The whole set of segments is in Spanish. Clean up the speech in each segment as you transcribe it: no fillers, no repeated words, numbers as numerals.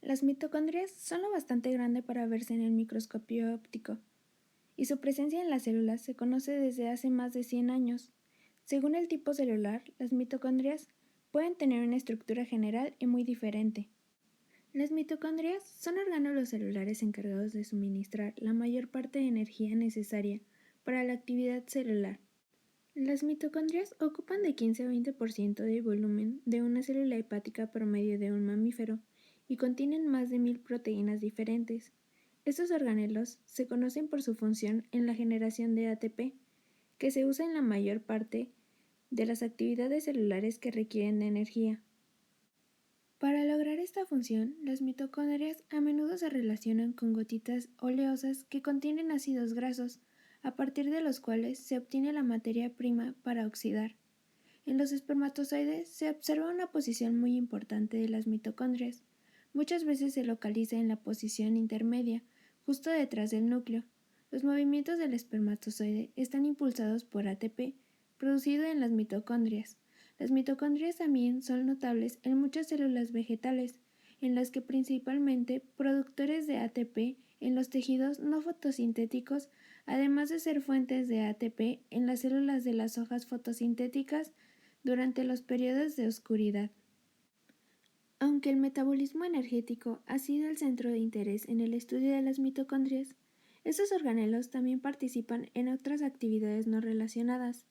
Las mitocondrias son lo bastante grande para verse en el microscopio óptico, y su presencia en las células se conoce desde hace más de 100 años. Según el tipo celular, las mitocondrias pueden tener una estructura general y muy diferente. Las mitocondrias son orgánulos celulares encargados de suministrar la mayor parte de energía necesaria para la actividad celular. Las mitocondrias ocupan de 15 a 20% del volumen de una célula hepática promedio de un mamífero y contienen más de 1000 proteínas diferentes. Estos organelos se conocen por su función en la generación de ATP, que se usa en la mayor parte de las actividades celulares que requieren de energía. Para lograr esta función, las mitocondrias a menudo se relacionan con gotitas oleosas que contienen ácidos grasos, a partir de los cuales se obtiene la materia prima para oxidar. En los espermatozoides se observa una posición muy importante de las mitocondrias. Muchas veces se localiza en la posición intermedia, justo detrás del núcleo. Los movimientos del espermatozoide están impulsados por ATP, producido en las mitocondrias. Las mitocondrias también son notables en muchas células vegetales, en las que principalmente productores de ATP en los tejidos no fotosintéticos, además de ser fuentes de ATP en las células de las hojas fotosintéticas durante los periodos de oscuridad. Aunque el metabolismo energético ha sido el centro de interés en el estudio de las mitocondrias, estos organelos también participan en otras actividades no relacionadas.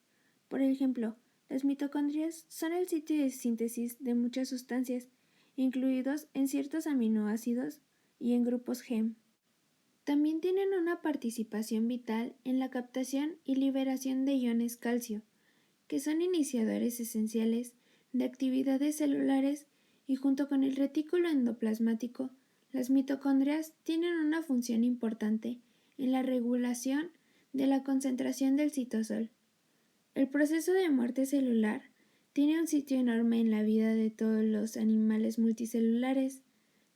Por ejemplo, las mitocondrias son el sitio de síntesis de muchas sustancias, incluidos en ciertos aminoácidos y en grupos GEM. También tienen una participación vital en la captación y liberación de iones calcio, que son iniciadores esenciales de actividades celulares, y junto con el retículo endoplasmático, las mitocondrias tienen una función importante en la regulación de la concentración del citosol. El proceso de muerte celular tiene un sitio enorme en la vida de todos los animales multicelulares.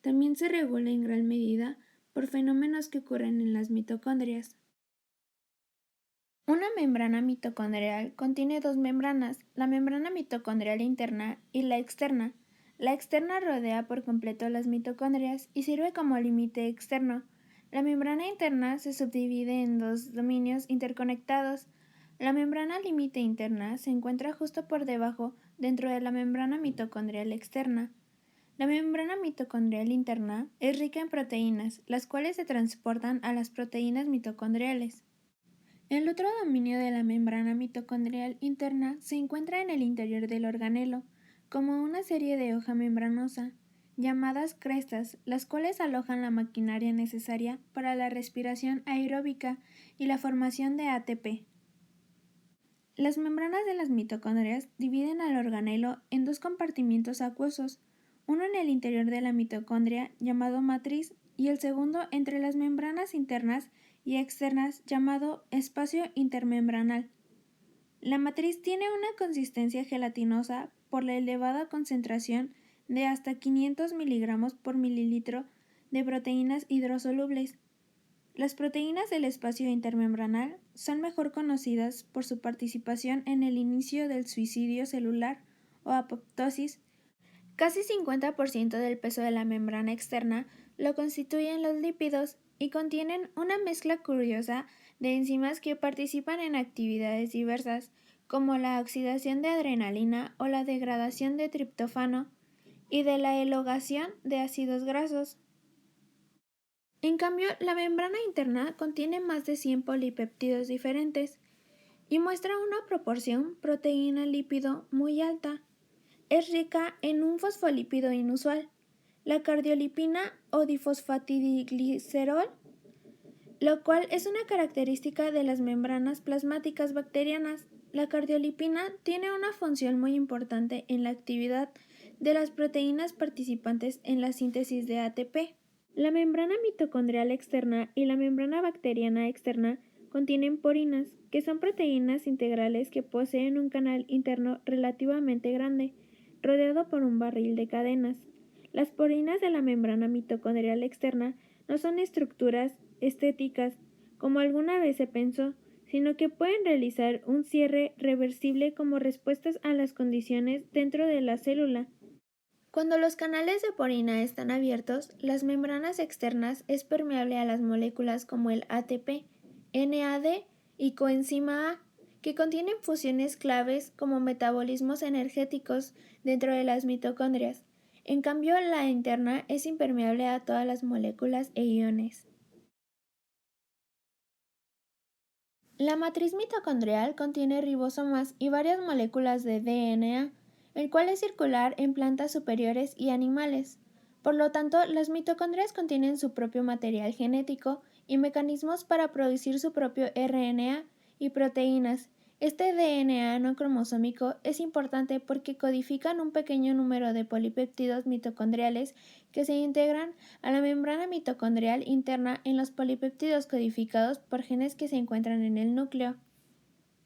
También se regula en gran medida por fenómenos que ocurren en las mitocondrias. Una membrana mitocondrial contiene dos membranas, la membrana mitocondrial interna y la externa. La externa rodea por completo las mitocondrias y sirve como límite externo. La membrana interna se subdivide en dos dominios interconectados. La membrana límite interna se encuentra justo por debajo dentro de la membrana mitocondrial externa. La membrana mitocondrial interna es rica en proteínas, las cuales se transportan a las proteínas mitocondriales. El otro dominio de la membrana mitocondrial interna se encuentra en el interior del organelo, como una serie de hoja membranosa, llamadas crestas, las cuales alojan la maquinaria necesaria para la respiración aeróbica y la formación de ATP. Las membranas de las mitocondrias dividen al organelo en dos compartimientos acuosos, uno en el interior de la mitocondria llamado matriz y el segundo entre las membranas internas y externas llamado espacio intermembranal. La matriz tiene una consistencia gelatinosa por la elevada concentración de hasta 500 miligramos por mililitro de proteínas hidrosolubles. Las proteínas del espacio intermembranal son mejor conocidas por su participación en el inicio del suicidio celular o apoptosis. Casi 50% del peso de la membrana externa lo constituyen los lípidos y contienen una mezcla curiosa de enzimas que participan en actividades diversas, como la oxidación de adrenalina o la degradación de triptófano, y de la elongación de ácidos grasos. En cambio, la membrana interna contiene más de 100 polipéptidos diferentes y muestra una proporción proteína-lípido muy alta. Es rica en un fosfolípido inusual, la cardiolipina o difosfatidiglicerol, lo cual es una característica de las membranas plasmáticas bacterianas. La cardiolipina tiene una función muy importante en la actividad de las proteínas participantes en la síntesis de ATP. La membrana mitocondrial externa y la membrana bacteriana externa contienen porinas, que son proteínas integrales que poseen un canal interno relativamente grande, rodeado por un barril de cadenas. Las porinas de la membrana mitocondrial externa no son estructuras estéticas, como alguna vez se pensó, sino que pueden realizar un cierre reversible como respuestas a las condiciones dentro de la célula. Cuando los canales de porina están abiertos, las membranas externas es permeable a las moléculas como el ATP, NAD y coenzima A, que contienen fusiones claves como metabolismos energéticos dentro de las mitocondrias. En cambio, la interna es impermeable a todas las moléculas e iones. La matriz mitocondrial contiene ribosomas y varias moléculas de DNA, el cual es circular en plantas superiores y animales. Por lo tanto, las mitocondrias contienen su propio material genético y mecanismos para producir su propio RNA y proteínas. Este DNA no cromosómico es importante porque codifican un pequeño número de polipéptidos mitocondriales que se integran a la membrana mitocondrial interna en los polipéptidos codificados por genes que se encuentran en el núcleo.